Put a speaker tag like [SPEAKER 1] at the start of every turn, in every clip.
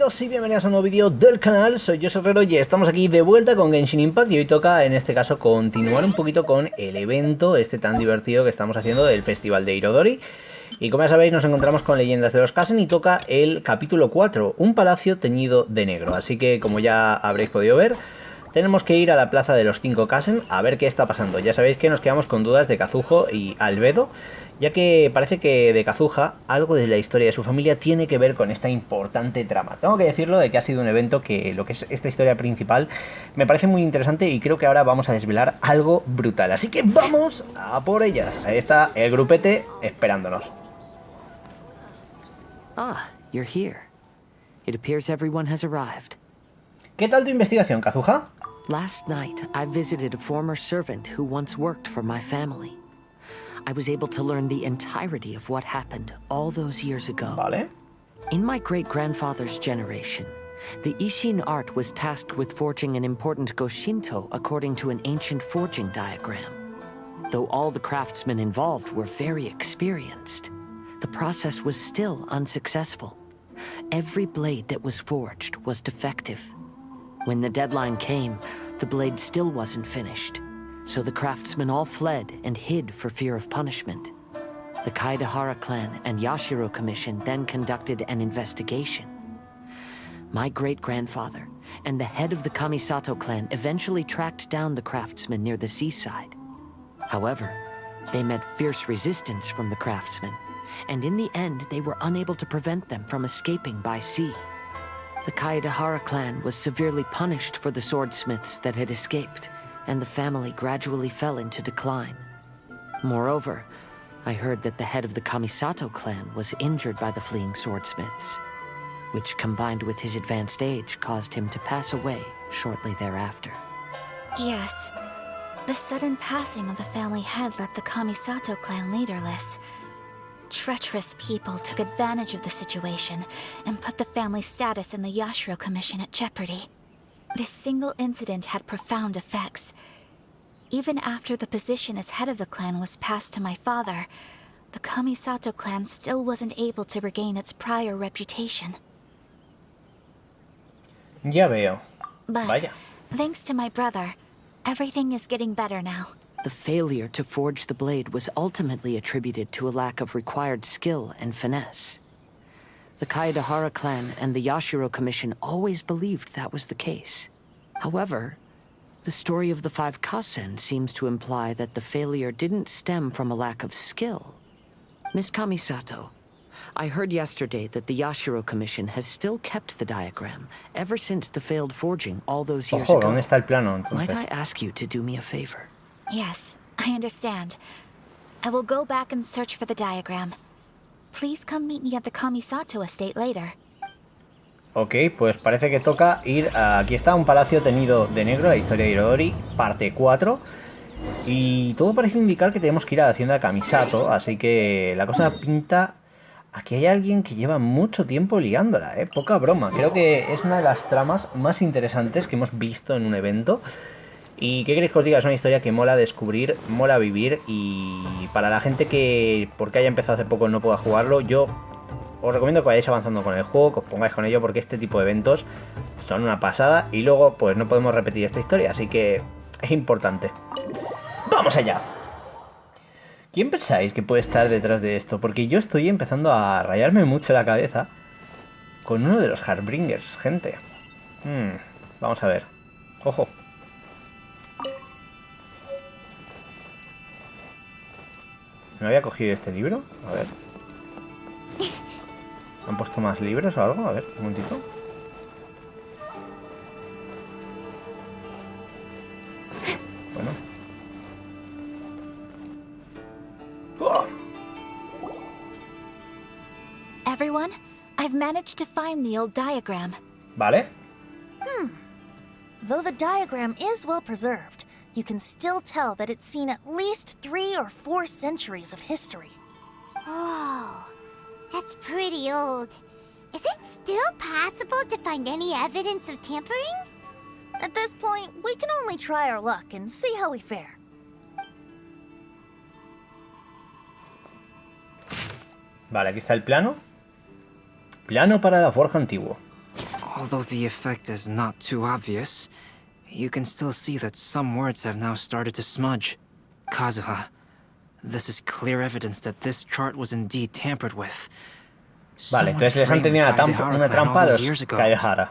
[SPEAKER 1] Bienvenidos y bienvenidas a un nuevo vídeo del canal, soy José Herrero y estamos aquí de vuelta con Genshin Impact y hoy toca en este caso continuar un poquito con el evento este tan divertido que estamos haciendo del Festival de Irodori. Y como ya sabéis nos encontramos con Leyendas de los Kazen y toca el capítulo 4, un palacio teñido de negro, así que como ya habréis podido ver, tenemos que ir a la plaza de los 5 Kazen a ver qué está pasando. Ya sabéis que nos quedamos con dudas de Kazuho y Albedo, ya que parece que de Kazuha algo de la historia de su familia tiene que ver con esta importante trama. Tengo que decirlo de que ha sido un evento que lo que es esta historia principal me parece muy interesante y creo que ahora vamos a desvelar algo brutal. Así que vamos a por ellas. Ahí está el grupete esperándonos.
[SPEAKER 2] Ah, you're here. It appears everyone has arrived.
[SPEAKER 1] ¿Qué tal tu investigación, Kazuha?
[SPEAKER 2] Last night, I visited a former servant who once worked for my family. I was able to learn the entirety of what happened all those years ago.
[SPEAKER 1] Vale.
[SPEAKER 2] In my great-grandfather's generation, the Ishin art was tasked with forging an important Goshinto according to an ancient forging diagram. Though all the craftsmen involved were very experienced, the process was still unsuccessful. Every blade that was forged was defective. When the deadline came, the blade still wasn't finished, so the craftsmen all fled and hid for fear of punishment. The Kaidahara clan and Yashiro Commission then conducted an investigation. My great-grandfather and the head of the Kamisato clan eventually tracked down the craftsmen near the seaside. However, they met fierce resistance from the craftsmen, and in the end they were unable to prevent them from escaping by sea. The Kaidahara clan was severely punished for the swordsmiths that had escaped, and the family gradually fell into decline. Moreover, I heard that the head of the Kamisato clan was injured by the fleeing swordsmiths, which combined with his advanced age caused him to pass away shortly thereafter.
[SPEAKER 3] Yes. The sudden passing of the family head left the Kamisato clan leaderless. Treacherous people took advantage of the situation and put the family's status in the Yashiro Commission at jeopardy. This single incident had profound effects. Even after the position as head of the clan was passed to my father, the Kamisato clan still wasn't able to regain its prior reputation.
[SPEAKER 1] Ya veo.
[SPEAKER 3] But,
[SPEAKER 1] Vaya.
[SPEAKER 3] thanks to my brother, everything is getting better now.
[SPEAKER 2] The failure to forge the blade was ultimately attributed to a lack of required skill and finesse. The Kaidahara clan and the Yashiro Commission always believed that was the case. However, the story of the 5 Kazen seems to imply that the failure didn't stem from a lack of skill. Miss Kamisato, I heard yesterday that the Yashiro Commission has still kept the diagram ever since the failed forging all those years
[SPEAKER 1] Ojo,
[SPEAKER 2] ago.
[SPEAKER 1] ¿dónde está el plano
[SPEAKER 2] Might
[SPEAKER 1] entonces?
[SPEAKER 2] I ask you to do me a favor?
[SPEAKER 3] Yes, I understand. I will go back and search for the diagram. Please come meet me at the Kamisato estate later.
[SPEAKER 1] Ok, pues parece que toca ir a... Aquí está un palacio teñido de negro, la historia de Irodori, parte 4. Y todo parece indicar que tenemos que ir a la hacienda de Kamisato, así que la cosa pinta... Aquí hay alguien que lleva mucho tiempo liándola, poca broma. Creo que es una de las tramas más interesantes que hemos visto en un evento. Y qué queréis que os diga, es una historia que mola descubrir, mola vivir. Y para la gente que, porque haya empezado hace poco, no pueda jugarlo, yo os recomiendo que vayáis avanzando con el juego, que os pongáis con ello, porque este tipo de eventos son una pasada. Y luego pues no podemos repetir esta historia, así que es importante. ¡Vamos allá! ¿Quién pensáis que puede estar detrás de esto? Porque yo estoy empezando a rayarme mucho la cabeza con uno de los Heartbringers, gente. Vamos a ver. Ojo. ¿Me había cogido este libro? A ver. ¿Han puesto más libros o algo? A ver, un momentito. Bueno. ¡Oh!
[SPEAKER 3] Everyone, I've managed to find the old diagram.
[SPEAKER 1] Vale.
[SPEAKER 4] Though the diagram is well preserved, you can still tell that it's seen at least 3 or 4 centuries of history.
[SPEAKER 5] Oh, that's pretty old. Is it still possible to find any evidence of tampering?
[SPEAKER 4] At this point, we can only try our luck and see how we fare.
[SPEAKER 1] Vale, aquí está el plano. Plano para la forja antiguo.
[SPEAKER 6] Although the effect is not too obvious, you can still see that some words have now started to smudge. Kazuha, this is clear evidence that this chart was indeed tampered with.
[SPEAKER 1] Vale,
[SPEAKER 6] Someone
[SPEAKER 1] entonces les han
[SPEAKER 6] framed the
[SPEAKER 1] tenido
[SPEAKER 6] Kaedehara
[SPEAKER 1] una
[SPEAKER 6] clan
[SPEAKER 1] trampa
[SPEAKER 6] all
[SPEAKER 1] a
[SPEAKER 6] those
[SPEAKER 1] los
[SPEAKER 6] years ago.
[SPEAKER 1] Kaedehara.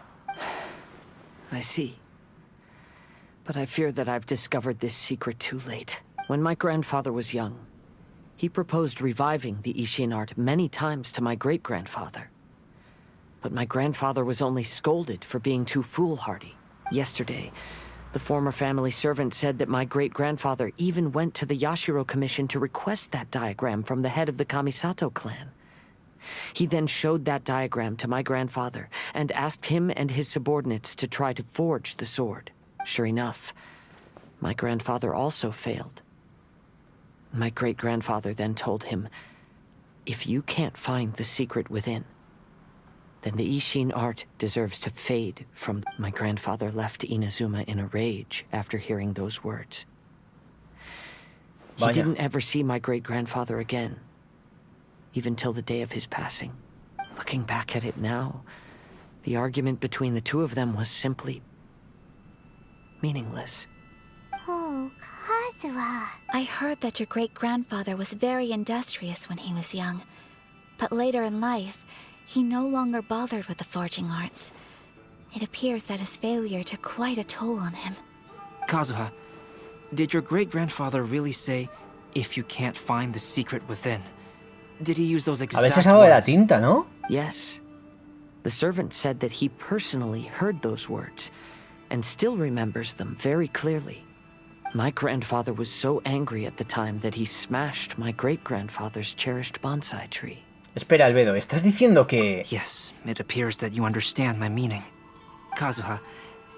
[SPEAKER 2] I see. But I fear that I've discovered this secret too late. When my grandfather was young, he proposed reviving the Ishin art many times to my great-grandfather. But my grandfather was only scolded for being too foolhardy. Yesterday, the former family servant said that my great-grandfather even went to the Yashiro Commission to request that diagram from the head of the Kamisato clan. He then showed that diagram to my grandfather and asked him and his subordinates to try to forge the sword. Sure enough, my grandfather also failed. My great-grandfather then told him, if you can't find the secret within, then the Ishin art deserves to fade from... My grandfather left Inazuma in a rage after hearing those words. He
[SPEAKER 1] Vaya.
[SPEAKER 2] didn't ever see my great-grandfather again, even till the day of his passing. Looking back at it now, the argument between the two of them was simply meaningless.
[SPEAKER 5] Oh, Kazuha.
[SPEAKER 3] I heard that your great-grandfather was very industrious when he was young, but later in life, he no longer bothered with the forging arts. It appears that his failure took quite a toll on him.
[SPEAKER 6] Kazuha, did your great-grandfather really say, if you can't find the secret within? Did he use those
[SPEAKER 1] A
[SPEAKER 6] exact
[SPEAKER 1] veces algo de la
[SPEAKER 6] words?
[SPEAKER 1] tinta, ¿no?
[SPEAKER 2] Yes. The servant said that he personally heard those words, and still remembers them very clearly. My grandfather was so angry at the time that he smashed my great-grandfather's cherished bonsai tree.
[SPEAKER 1] Espera, Albedo, ¿estás diciendo que...
[SPEAKER 6] Yes, it appears that you understand my meaning. Kazuha,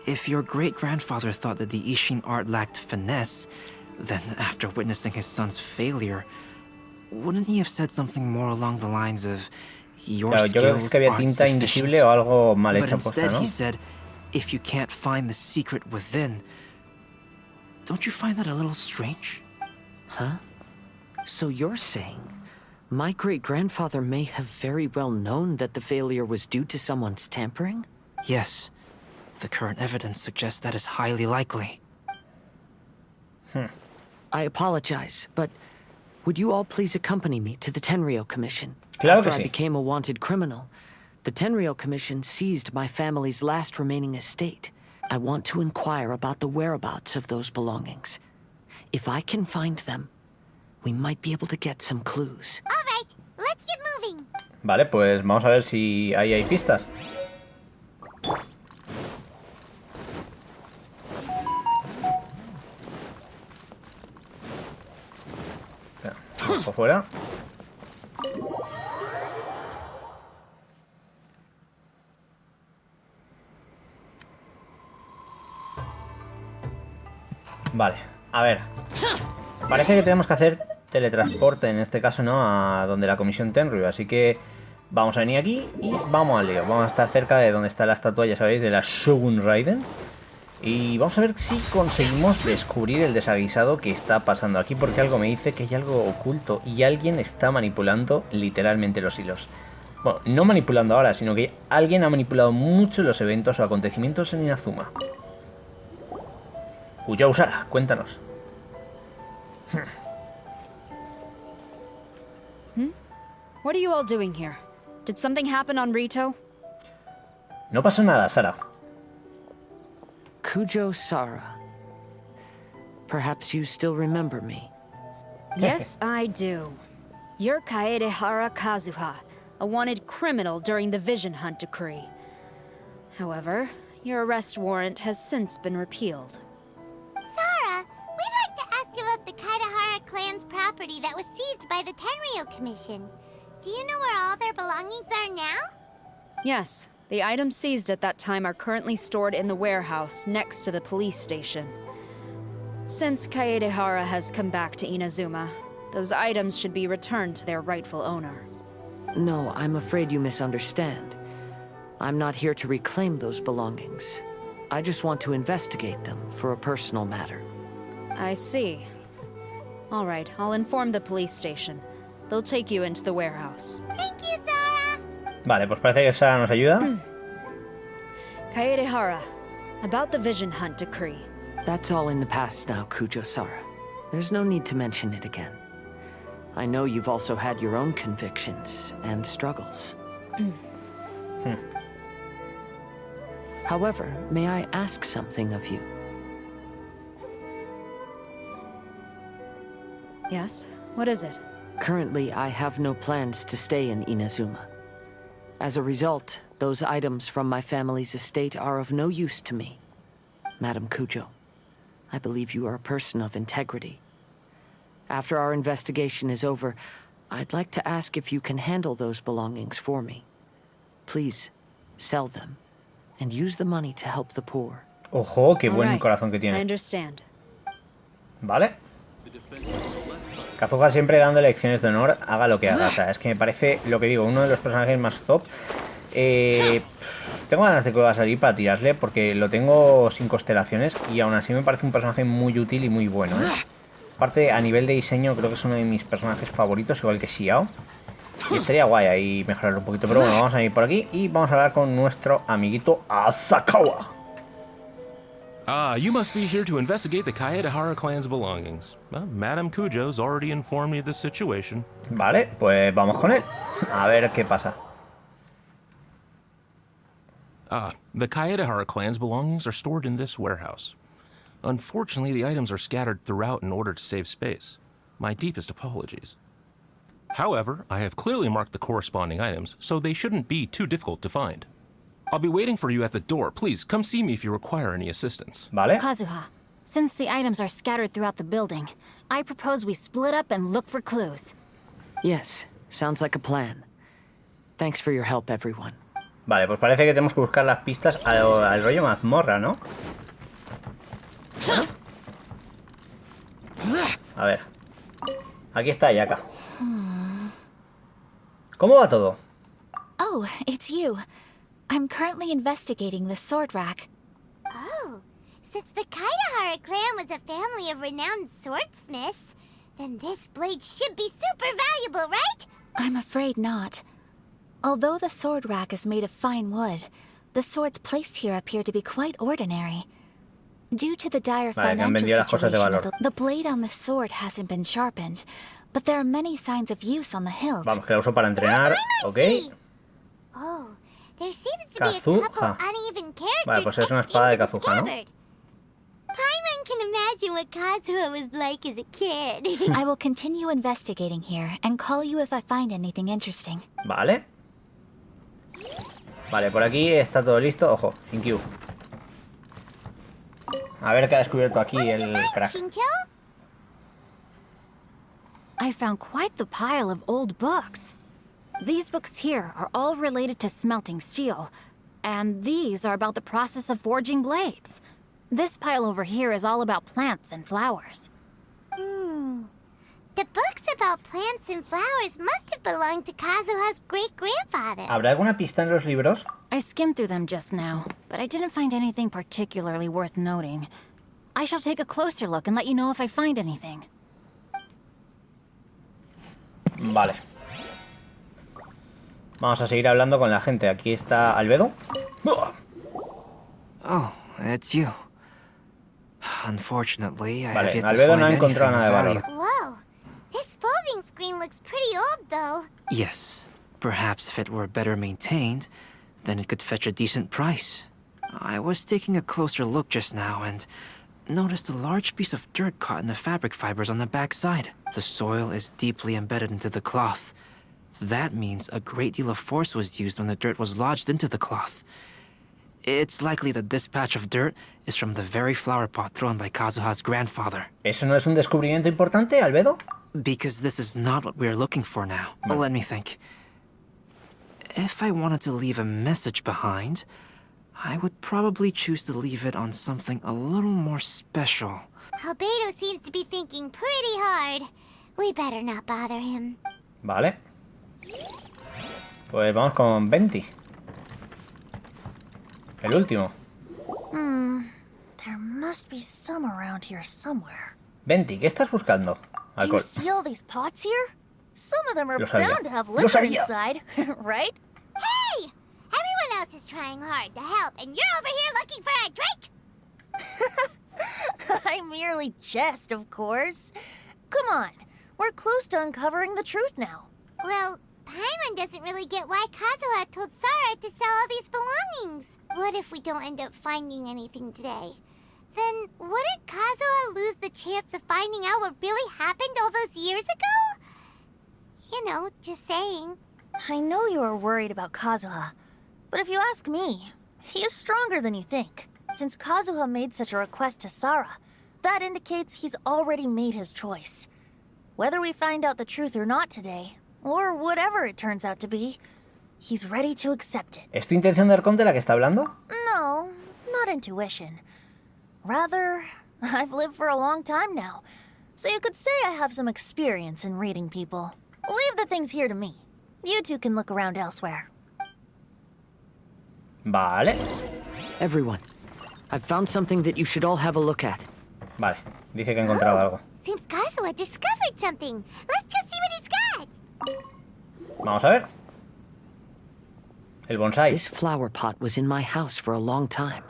[SPEAKER 6] if your great-grandfather thought that the Ishin art lacked finesse, then after witnessing his son's failure, wouldn't he have said something more along the lines of, your
[SPEAKER 1] Claro, yo creo que es
[SPEAKER 6] skills
[SPEAKER 1] que había
[SPEAKER 6] aren't
[SPEAKER 1] tinta invisible
[SPEAKER 6] sufficient?
[SPEAKER 1] o algo mal
[SPEAKER 6] But
[SPEAKER 1] hecho puesta,
[SPEAKER 6] instead
[SPEAKER 1] ¿no?
[SPEAKER 6] he said, if you can't find the secret within. Don't you find that a little strange?
[SPEAKER 2] Huh? So you're saying my great-grandfather may have very well known that the failure was due to someone's tampering?
[SPEAKER 6] Yes. The current evidence suggests that is highly likely.
[SPEAKER 2] I apologize, but would you all please accompany me to the Tenryo Commission?
[SPEAKER 1] Claro
[SPEAKER 2] After
[SPEAKER 1] que
[SPEAKER 2] I
[SPEAKER 1] sí.
[SPEAKER 2] became a wanted criminal, the Tenryo Commission seized my family's last remaining estate. I want to inquire about the whereabouts of those belongings. If I can find them, we might be able to get some clues.
[SPEAKER 5] All right, let's get moving.
[SPEAKER 1] Vale, pues vamos a ver si ahí hay pistas. Espera, vamos por fuera. Vale, a ver. Parece que tenemos que hacer teletransporte, en este caso, ¿no? A donde la comisión Tenryu. Así que vamos a venir aquí y vamos al lío. Vamos a estar cerca de donde está la estatua, ya sabéis, de la Shogun Raiden. Y vamos a ver si conseguimos descubrir el desaguisado que está pasando aquí, porque algo me dice que hay algo oculto y alguien está manipulando literalmente los hilos. Bueno, no manipulando ahora, sino que alguien ha manipulado mucho los eventos o acontecimientos en Inazuma. Uya Usara, cuéntanos.
[SPEAKER 7] What are you all doing here? Did something happen on Rito?
[SPEAKER 1] No pasó nada, Sara.
[SPEAKER 2] Kujo Sara. Perhaps you still remember me.
[SPEAKER 7] Yes, I do. You're Kaedehara Kazuha, a wanted criminal during the Vision Hunt decree. However, your arrest warrant has since been repealed.
[SPEAKER 5] Sara, we'd like to ask about the Kaedehara clan's property that was seized by the Tenryo Commission. Do you know where all their belongings are now?
[SPEAKER 7] Yes, the items seized at that time are currently stored in the warehouse next to the police station. Since Kaedehara has come back to Inazuma, those items should be returned to their rightful owner.
[SPEAKER 2] No, I'm afraid you misunderstand. I'm not here to reclaim those belongings. I just want to investigate them for a personal matter.
[SPEAKER 7] I see. All right, I'll inform the police station. They'll take you into the warehouse.
[SPEAKER 5] Thank you, Sara.
[SPEAKER 1] Vale, pues parece que Sara nos ayuda.
[SPEAKER 7] Kaedehara, about the Vision Hunt decree.
[SPEAKER 2] That's all in the past now, Kujo-Sara. There's no need to mention it again. I know you've also had your own convictions and struggles. However, may I ask something of you?
[SPEAKER 7] Yes? What is it?
[SPEAKER 2] Currently, I have no plans to stay in Inazuma. As a result, those items from my family's estate are of no use to me. Madam Kujo, I believe you are a person of integrity. After our investigation is over, I'd like to ask if you can handle those belongings for me. Please, sell them, and use the money to help the poor.
[SPEAKER 1] Ojo, qué
[SPEAKER 7] All
[SPEAKER 1] buen
[SPEAKER 7] right.
[SPEAKER 1] corazón que
[SPEAKER 7] I
[SPEAKER 1] tiene.
[SPEAKER 7] understand.
[SPEAKER 1] Vale. Kazuha siempre dando lecciones de honor, haga lo que haga. O sea, es que me parece, lo que digo, uno de los personajes más top. Tengo ganas de que va a salir para tirarle porque lo tengo sin constelaciones y aún así me parece un personaje muy útil y muy bueno, ¿eh? Aparte, a nivel de diseño, creo que es uno de mis personajes favoritos, igual que Xiao. Y estaría guay ahí mejorarlo un poquito. Pero bueno, vamos a ir por aquí y vamos a hablar con nuestro amiguito Asakawa.
[SPEAKER 8] You must be here to investigate the Kaedehara clan's belongings. Madame Kujo's already informed me of the situation.
[SPEAKER 1] Vale, pues vamos con él. A ver qué pasa.
[SPEAKER 8] The Kaedehara clan's belongings are stored in this warehouse. Unfortunately, the items are scattered throughout in order to save space. My deepest apologies. However, I have clearly marked the corresponding items, so they shouldn't be too difficult to find. I'll be waiting for you at the door. Please, come see me if you require any assistance.
[SPEAKER 1] Vale.
[SPEAKER 9] Kazuha, since the items are scattered throughout the building, I propose we split up and look for clues.
[SPEAKER 2] Yes, sounds like a plan. Thanks for your help, everyone.
[SPEAKER 1] Vale, pues parece que tenemos que buscar las pistas al rollo mazmorra, ¿no? A ver. Aquí está Yaka. ¿Cómo va todo?
[SPEAKER 3] Oh, it's you. I'm currently investigating the sword rack.
[SPEAKER 5] Oh, since the Kaedehara clan was a family of renowned swordsmiths, then this blade should be super valuable, right?
[SPEAKER 3] I'm afraid not. Although the sword rack is made of fine wood, the swords placed here appear to be quite ordinary. Due to the dire
[SPEAKER 1] Vale, que han
[SPEAKER 3] financial
[SPEAKER 1] vendido las cosas de
[SPEAKER 3] situation,
[SPEAKER 1] valor.
[SPEAKER 3] the blade on the sword hasn't been sharpened, but there are many signs of use on the hilt.
[SPEAKER 1] Vamos, que la uso para entrenar, ¿ok?
[SPEAKER 5] Oh, there seems to be a
[SPEAKER 1] Kazuha.
[SPEAKER 5] couple uneven characters
[SPEAKER 1] Vale, pues es una
[SPEAKER 5] etched
[SPEAKER 1] espada de
[SPEAKER 5] into the
[SPEAKER 1] Kazuha, ¿no?
[SPEAKER 5] scabbard. Paimon can imagine what Kazuha was like as a kid.
[SPEAKER 3] I will continue investigating here and call you if I find anything interesting.
[SPEAKER 1] Vale. Vale, por aquí está todo listo. Ojo, Inkyu. A ver qué ha descubierto aquí
[SPEAKER 5] What did you
[SPEAKER 1] el
[SPEAKER 5] find,
[SPEAKER 1] crack.
[SPEAKER 5] Shinto?
[SPEAKER 9] I found quite the pile of old books. These books here are all related to smelting steel, and these are about the process of forging blades. This pile over here is all about plants and flowers.
[SPEAKER 5] The books about plants and flowers must have belonged to Kazuha's great-grandfather.
[SPEAKER 1] ¿Habrá alguna pista en los libros?
[SPEAKER 9] I skimmed through them just now, but I didn't find anything particularly worth noting. I shall take a closer look and let you know if I find anything.
[SPEAKER 1] Vale. Vamos a seguir hablando con la gente. Aquí está Albedo.
[SPEAKER 6] Oh, it's you. Unfortunately, I
[SPEAKER 1] Vale,
[SPEAKER 6] have yet to
[SPEAKER 1] Albedo no ha
[SPEAKER 6] find anything
[SPEAKER 1] encontrado
[SPEAKER 6] of
[SPEAKER 1] nada de valor.
[SPEAKER 6] value.
[SPEAKER 5] Whoa, this folding screen looks pretty old, though.
[SPEAKER 6] Yes, perhaps if it were better maintained, then it could fetch a decent price. I was taking a closer look just now and noticed a large piece of dirt caught in the fabric fibers on the back side. The soil is deeply embedded into the cloth. That means a great deal of force was used when the dirt was lodged into the cloth. It's likely that this patch of dirt is from the very flower pot thrown by Kazuha's grandfather.
[SPEAKER 1] ¿Eso no es un descubrimiento importante, Albedo?
[SPEAKER 6] Because this is not what we're looking for now.
[SPEAKER 1] Vale.
[SPEAKER 6] Let me think. If I wanted to leave a message behind, I would probably choose to leave it on something a little more special.
[SPEAKER 5] Albedo seems to be thinking pretty hard. We better not bother him.
[SPEAKER 1] Vale. Pues vamos con 20. El último.
[SPEAKER 4] There must be some around here somewhere.
[SPEAKER 1] 20, ¿qué estás buscando?
[SPEAKER 4] Do you
[SPEAKER 1] Alcohol.
[SPEAKER 4] see all these pots here? Some of them are
[SPEAKER 1] Lo sabía.
[SPEAKER 4] bound to have
[SPEAKER 1] Lo
[SPEAKER 4] liquor
[SPEAKER 1] sabía.
[SPEAKER 4] inside, right?
[SPEAKER 5] Hey! Everyone else is trying hard to help, and you're over here looking for a drink?
[SPEAKER 4] I merely jest, of course. Come on, we're close to uncovering the truth now.
[SPEAKER 5] Well, Paimon doesn't really get why Kazuha told Sara to sell all these belongings. What if we don't end up finding anything today? Then wouldn't Kazuha lose the chance of finding out what really happened all those years ago? You know, just saying.
[SPEAKER 4] I know you are worried about Kazuha, but if you ask me, he is stronger than you think. Since Kazuha made such a request to Sara, that indicates he's already made his choice. Whether we find out the truth or not today, or whatever it turns out to be, he's ready to accept it.
[SPEAKER 1] ¿Es tu intención de Arconte la que está hablando?
[SPEAKER 4] No, not intuition. Rather, I've lived for a long time now, so you could say I have some experience in reading people. Leave the things here to me. You two can look around elsewhere.
[SPEAKER 1] Vale.
[SPEAKER 2] Everyone, I've found something that you should all have a look at.
[SPEAKER 1] Vale, dice que ha encontrado algo.
[SPEAKER 5] Seems Kazuha discovered something. Let's go see what he's got.
[SPEAKER 1] Vamos a ver. El bonsai.
[SPEAKER 2] This flower pot was in my house for a long time.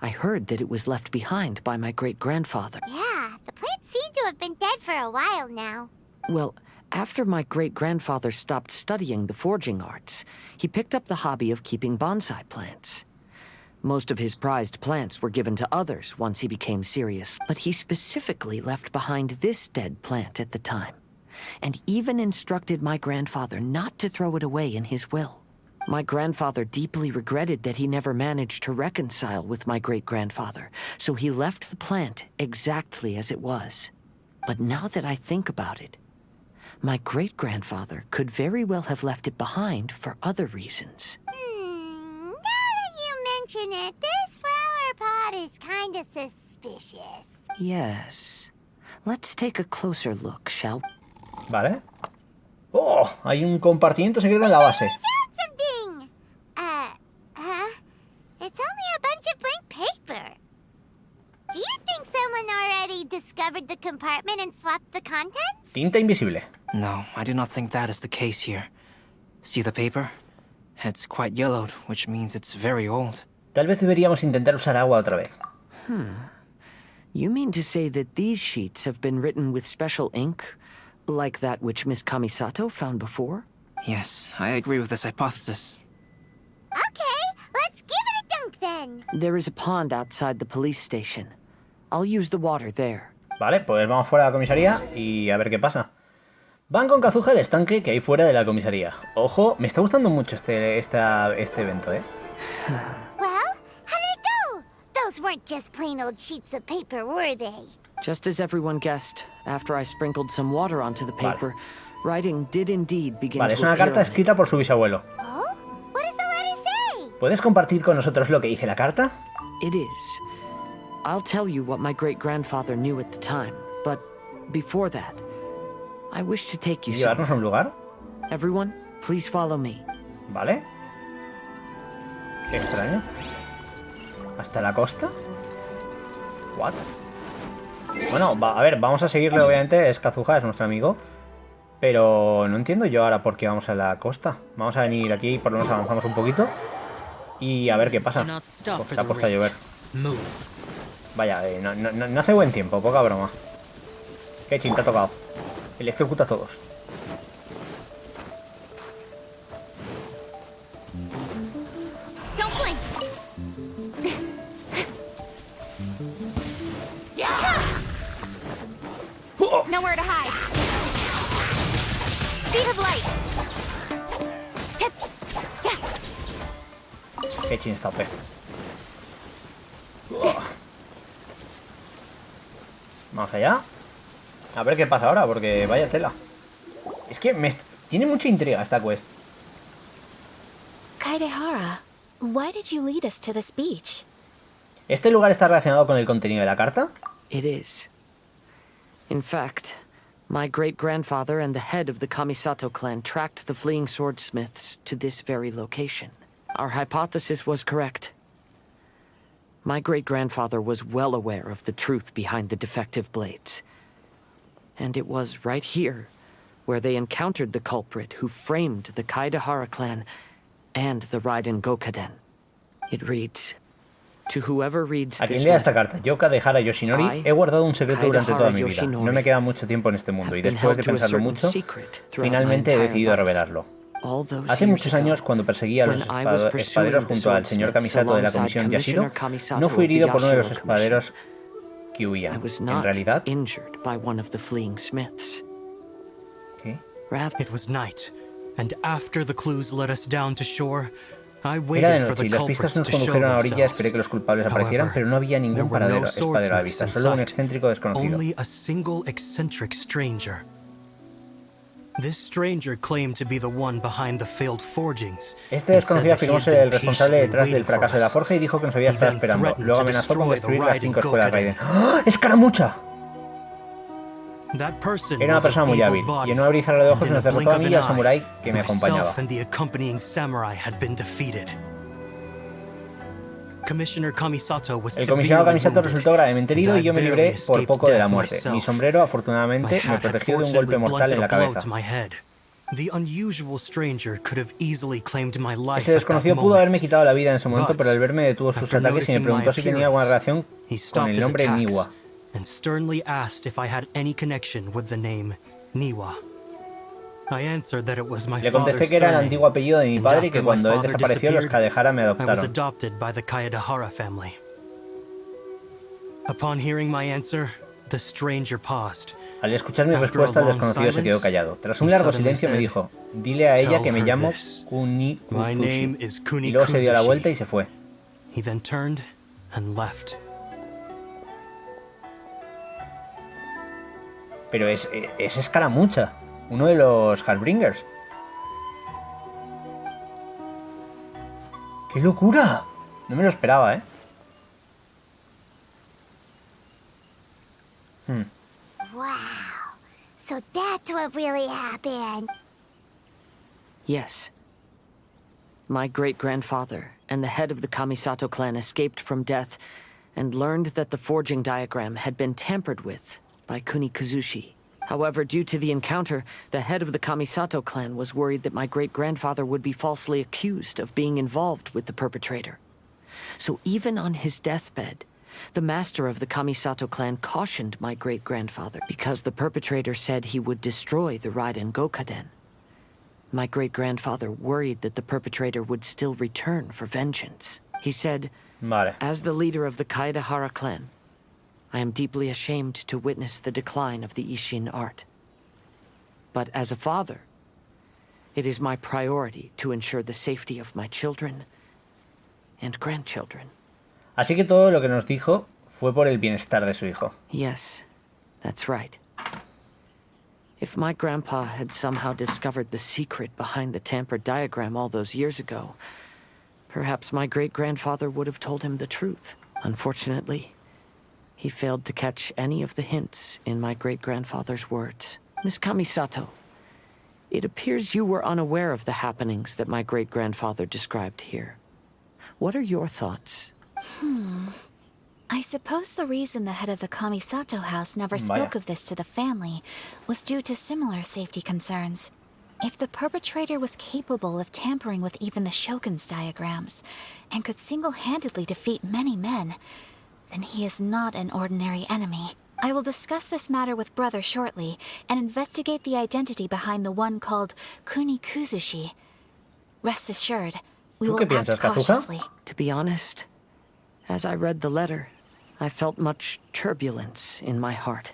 [SPEAKER 2] I heard that it was left behind by my great-grandfather.
[SPEAKER 5] Yeah, the plants seem to have been dead for a while now.
[SPEAKER 2] Well, after my great-grandfather stopped studying the forging arts, he picked up the hobby of keeping bonsai plants. Most of his prized plants were given to others once he became serious, but he specifically left behind this dead plant at the time, and even instructed my grandfather not to throw it away in his will. My grandfather deeply regretted that he never managed to reconcile with my great-grandfather, so he left the plant exactly as it was. But now that I think about it, my great-grandfather could very well have left it behind for other reasons.
[SPEAKER 5] Now that you mention it, this flower pot is kinda suspicious.
[SPEAKER 2] Yes. Let's take a closer look, shall we?
[SPEAKER 1] Vale. ¡Oh! Hay un compartimiento secreto en la base.
[SPEAKER 5] Something! It's only a bunch of blank paper. Do you think someone already discovered the compartment and swapped the contents?
[SPEAKER 1] Tinta invisible.
[SPEAKER 6] No, I do not think that is the case here. See the paper? It's quite yellowed, which means it's very old.
[SPEAKER 1] Tal vez deberíamos intentar usar agua otra vez.
[SPEAKER 2] You mean to say that these sheets have been written with special ink, like that which Miss Kamisato found before?
[SPEAKER 6] Yes, I agree with this hypothesis.
[SPEAKER 5] Okay, let's give it a dunk then.
[SPEAKER 2] There is a pond outside the police station. I'll use the water there.
[SPEAKER 1] Vale, pues vamos fuera de la comisaría y a ver qué pasa. Van con Kazuha al estanque que hay fuera de la comisaría. Ojo, me está gustando mucho este evento, ¿eh?
[SPEAKER 5] Well, how did it go? Those weren't just plain old sheets of paper, were they?
[SPEAKER 2] Just as everyone guessed, after I sprinkled some water onto the paper, writing did indeed begin
[SPEAKER 1] Vale, es
[SPEAKER 2] to
[SPEAKER 1] una
[SPEAKER 2] appear
[SPEAKER 1] carta
[SPEAKER 2] on it.
[SPEAKER 1] escrita por su bisabuelo.
[SPEAKER 5] Oh? What does the letter say?
[SPEAKER 1] ¿Puedes compartir con nosotros lo que dice la carta?
[SPEAKER 2] It is. I'll tell you what my great-grandfather knew at the time, but before that, I wish to take you
[SPEAKER 1] ¿Llevarnos a
[SPEAKER 2] somewhere.
[SPEAKER 1] un lugar?
[SPEAKER 2] Everyone, please follow me.
[SPEAKER 1] Vale. Qué extraño. ¿Hasta la costa? What? Bueno, a ver, vamos a seguirle, obviamente. Es Kazuha, es nuestro amigo. Pero no entiendo yo ahora por qué vamos a la costa. Vamos a venir aquí, por lo menos avanzamos un poquito. Y a ver qué pasa. Uf, se ha puesto a llover. Vaya, no hace buen tiempo, poca broma. Qué chin, te ha tocado. Electrocuta a todos.
[SPEAKER 5] Don't blink. Nowhere to hide. Speed of light.
[SPEAKER 1] Qué chin está OP. Vamos allá. A ver qué pasa ahora, porque vaya tela. Es que tiene mucha intriga esta quest.
[SPEAKER 3] Kaedehara, why did you lead us to this beach?
[SPEAKER 1] ¿Este lugar está relacionado con el contenido de la carta?
[SPEAKER 2] It is. In fact, my great-grandfather and the head of the Kamisato clan tracked the fleeing swordsmiths to this very location. Our hypothesis was correct. My great-grandfather was well aware of the truth behind the defective blades. And it was right here where they encountered the culprit who framed the Kaedehara clan and the Raiden Gokaden. It reads, To whoever reads
[SPEAKER 1] A quien
[SPEAKER 2] this
[SPEAKER 1] lea esta
[SPEAKER 2] letter,
[SPEAKER 1] carta, yo, Kadehara Yoshinori, he guardado un secreto durante toda mi vida. No me queda mucho tiempo en este mundo y
[SPEAKER 2] have been
[SPEAKER 1] después
[SPEAKER 2] held
[SPEAKER 1] de
[SPEAKER 2] to a
[SPEAKER 1] pensarlo
[SPEAKER 2] certain
[SPEAKER 1] mucho,
[SPEAKER 2] secret throughout my
[SPEAKER 1] finalmente he
[SPEAKER 2] entire
[SPEAKER 1] decidido
[SPEAKER 2] life.
[SPEAKER 1] revelarlo.
[SPEAKER 2] All those
[SPEAKER 1] Hace
[SPEAKER 2] years
[SPEAKER 1] muchos
[SPEAKER 2] ago,
[SPEAKER 1] años, cuando perseguía a los
[SPEAKER 2] when I was pursuing
[SPEAKER 1] espaderos
[SPEAKER 2] the
[SPEAKER 1] junto al señor
[SPEAKER 2] swordsmiths
[SPEAKER 1] Kamisato de la
[SPEAKER 2] alongside
[SPEAKER 1] Comisión
[SPEAKER 2] Commissioner
[SPEAKER 1] Yashiro,
[SPEAKER 2] Kamisato
[SPEAKER 1] no
[SPEAKER 2] of
[SPEAKER 1] fui
[SPEAKER 2] the
[SPEAKER 1] herido por uno de los
[SPEAKER 2] Yashiro Commission.
[SPEAKER 1] espaderos que
[SPEAKER 2] I
[SPEAKER 1] huían.
[SPEAKER 2] was
[SPEAKER 1] En
[SPEAKER 2] not
[SPEAKER 1] realidad,
[SPEAKER 2] injured by one of the fleeing smiths.
[SPEAKER 1] ¿qué?
[SPEAKER 2] Rather,
[SPEAKER 10] It was night, and after the clues led us down to shore, I
[SPEAKER 1] Era de
[SPEAKER 10] waited for
[SPEAKER 1] noche
[SPEAKER 10] the
[SPEAKER 1] y las pistas
[SPEAKER 10] culprits
[SPEAKER 1] nos
[SPEAKER 10] to show
[SPEAKER 1] condujeron a la orilla, esperé
[SPEAKER 10] themselves.
[SPEAKER 1] que los culpables aparecieran,
[SPEAKER 10] However,
[SPEAKER 1] pero no había
[SPEAKER 10] there
[SPEAKER 1] ningún
[SPEAKER 10] were no
[SPEAKER 1] espadero a la
[SPEAKER 10] swordsmiths
[SPEAKER 1] vista,
[SPEAKER 10] in
[SPEAKER 1] solo un
[SPEAKER 10] sight,
[SPEAKER 1] excéntrico desconocido.
[SPEAKER 10] only a single eccentric stranger. This stranger claimed to be the one behind the failed forgings.
[SPEAKER 1] Este
[SPEAKER 10] and said
[SPEAKER 1] desconocido
[SPEAKER 10] that he
[SPEAKER 1] afirmó
[SPEAKER 10] had
[SPEAKER 1] ser
[SPEAKER 10] been
[SPEAKER 1] el responsable
[SPEAKER 10] patiently
[SPEAKER 1] detrás del
[SPEAKER 10] waiting for
[SPEAKER 1] fracaso de la
[SPEAKER 10] us.
[SPEAKER 1] forja y dijo que nos había
[SPEAKER 10] He
[SPEAKER 1] estado
[SPEAKER 10] then
[SPEAKER 1] esperando.
[SPEAKER 10] threatened
[SPEAKER 1] Luego
[SPEAKER 10] to
[SPEAKER 1] amenazó con
[SPEAKER 10] destroy the
[SPEAKER 1] destruir las
[SPEAKER 10] Raiden
[SPEAKER 1] 5 escuelas
[SPEAKER 10] Gokuden.
[SPEAKER 1] Raiden. ¡Ah! ¡Escaramucha!
[SPEAKER 10] That person
[SPEAKER 1] Era una
[SPEAKER 10] was of
[SPEAKER 1] persona muy
[SPEAKER 10] able
[SPEAKER 1] hábil,
[SPEAKER 10] body,
[SPEAKER 1] y en un abrir y cerrar de ojos
[SPEAKER 10] and in a
[SPEAKER 1] nos derrotó
[SPEAKER 10] blink
[SPEAKER 1] a
[SPEAKER 10] of
[SPEAKER 1] mí
[SPEAKER 10] an
[SPEAKER 1] y al
[SPEAKER 10] eye,
[SPEAKER 1] samurái que me acompañaba.
[SPEAKER 10] myself and the accompanying samurai had been defeated. Commissioner Kamisato was
[SPEAKER 1] El comisionado
[SPEAKER 10] severely
[SPEAKER 1] Kamisato
[SPEAKER 10] wounded,
[SPEAKER 1] resultó gravemente
[SPEAKER 10] and
[SPEAKER 1] herido
[SPEAKER 10] I
[SPEAKER 1] y yo me
[SPEAKER 10] barely
[SPEAKER 1] libré por
[SPEAKER 10] escaped
[SPEAKER 1] poco de la
[SPEAKER 10] death
[SPEAKER 1] muerte. Mi
[SPEAKER 10] myself.
[SPEAKER 1] sombrero,
[SPEAKER 10] My
[SPEAKER 1] afortunadamente, me
[SPEAKER 10] hat had
[SPEAKER 1] protegió de un golpe
[SPEAKER 10] fortunately
[SPEAKER 1] mortal en
[SPEAKER 10] blunted
[SPEAKER 1] la
[SPEAKER 10] a blow
[SPEAKER 1] cabeza.
[SPEAKER 10] to my head. The unusual stranger could have easily claimed my life
[SPEAKER 1] Ese
[SPEAKER 10] at that
[SPEAKER 1] desconocido pudo haberme
[SPEAKER 10] moment.
[SPEAKER 1] quitado la vida en ese momento,
[SPEAKER 10] But,
[SPEAKER 1] pero al verme detuvo sus
[SPEAKER 10] after
[SPEAKER 1] ataques y me
[SPEAKER 10] noticing my
[SPEAKER 1] preguntó si tenía alguna
[SPEAKER 10] appearance,
[SPEAKER 1] relación
[SPEAKER 10] he
[SPEAKER 1] con
[SPEAKER 10] stopped
[SPEAKER 1] el
[SPEAKER 10] his
[SPEAKER 1] nombre
[SPEAKER 10] attacks
[SPEAKER 1] Niwa.
[SPEAKER 10] and sternly asked if I had any connection with the name Niwa. I answered that it was my
[SPEAKER 1] Le contesté
[SPEAKER 10] father's
[SPEAKER 1] que era el
[SPEAKER 10] surname,
[SPEAKER 1] antiguo apellido de mi
[SPEAKER 10] and
[SPEAKER 1] padre y
[SPEAKER 10] after
[SPEAKER 1] que
[SPEAKER 10] my
[SPEAKER 1] cuando él
[SPEAKER 10] father
[SPEAKER 1] desapareció los
[SPEAKER 10] disappeared,
[SPEAKER 1] Kadehara me
[SPEAKER 10] I was
[SPEAKER 1] adoptaron.
[SPEAKER 10] adopted by the Kaedehara family. Upon hearing my answer, the stranger paused.
[SPEAKER 1] Al escuchar mi
[SPEAKER 10] After
[SPEAKER 1] respuesta,
[SPEAKER 10] a
[SPEAKER 1] el
[SPEAKER 10] long
[SPEAKER 1] desconocido se quedó
[SPEAKER 10] silence,
[SPEAKER 1] callado. Tras
[SPEAKER 10] he
[SPEAKER 1] un largo
[SPEAKER 10] suddenly
[SPEAKER 1] silencio me
[SPEAKER 10] said,
[SPEAKER 1] dijo, dile a ella que me
[SPEAKER 10] "Tell her
[SPEAKER 1] llamo
[SPEAKER 10] this.
[SPEAKER 1] Kuni
[SPEAKER 10] My name
[SPEAKER 1] Kuzushi.
[SPEAKER 10] is
[SPEAKER 1] Y
[SPEAKER 10] Kuni
[SPEAKER 1] luego se dio la vuelta y
[SPEAKER 10] Kuzushi."
[SPEAKER 1] se fue.
[SPEAKER 10] He then turned and left.
[SPEAKER 1] Pero es Escaramucha, uno de los Hardbringers. ¡Qué locura! No me lo esperaba, ¿eh?
[SPEAKER 5] Wow. So that's what really happened.
[SPEAKER 2] yes. My great-grandfather and the head of the Kamisato clan escaped from death and learned that the forging diagram had been tampered with by Kuni Kazushi. However, due to the encounter, the head of the Kamisato clan was worried that my great-grandfather would be falsely accused of being involved with the perpetrator. So even on his deathbed, the master of the Kamisato clan cautioned my great-grandfather because the perpetrator said he would destroy the Raiden Gokaden. My great-grandfather worried that the perpetrator would still return for vengeance. He said,
[SPEAKER 1] Vale.
[SPEAKER 2] as the leader of the Kaedehara clan, I am deeply ashamed to witness the decline of the Ishin art. But as a father, it is my priority to ensure the safety of my children and grandchildren.
[SPEAKER 1] Así que todo lo que nos dijo fue por el bienestar de su hijo.
[SPEAKER 2] Yes, that's right. If my grandpa had somehow discovered the secret behind the tampered diagram all those years ago, perhaps my great-grandfather would have told him the truth. Unfortunately, he failed to catch any of the hints in my great-grandfather's words. Miss Kamisato, it appears you were unaware of the happenings that my great-grandfather described here. What are your thoughts?
[SPEAKER 3] I suppose the reason the head of the Kamisato house never spoke
[SPEAKER 1] Vaya.
[SPEAKER 3] of this to the family was due to similar safety concerns. If the perpetrator was capable of tampering with even the Shogun's diagrams, and could single-handedly defeat many men, then he is not an ordinary enemy. I will discuss this matter with Brother shortly, and investigate the identity behind the one called Kuni Kuzushi. Rest assured, we
[SPEAKER 1] ¿Tú
[SPEAKER 3] will
[SPEAKER 1] qué piensas,
[SPEAKER 3] act
[SPEAKER 1] Kazuha?
[SPEAKER 3] cautiously.
[SPEAKER 2] To be honest, as I read the letter, I felt much turbulence in my heart.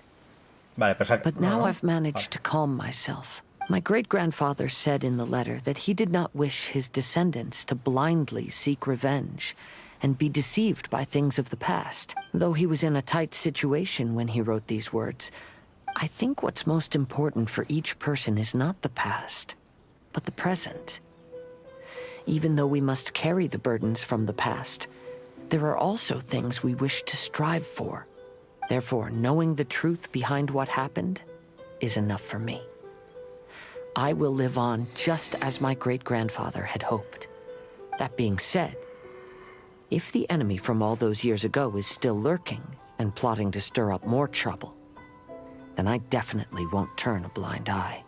[SPEAKER 1] Vale, pues
[SPEAKER 2] But now I've managed to calm myself. My great-grandfather said in the letter that he did not wish his descendants to blindly seek revenge and be deceived by things of the past. Though he was in a tight situation when he wrote these words, I think what's most important for each person is not the past, but the present. Even though we must carry the burdens from the past, there are also things we wish to strive for. Therefore, knowing the truth behind what happened is enough for me. I will live on just as my great-grandfather had hoped. That being said, if the enemy from all those years ago is still lurking and plotting to stir up more trouble, then I definitely won't turn a blind eye.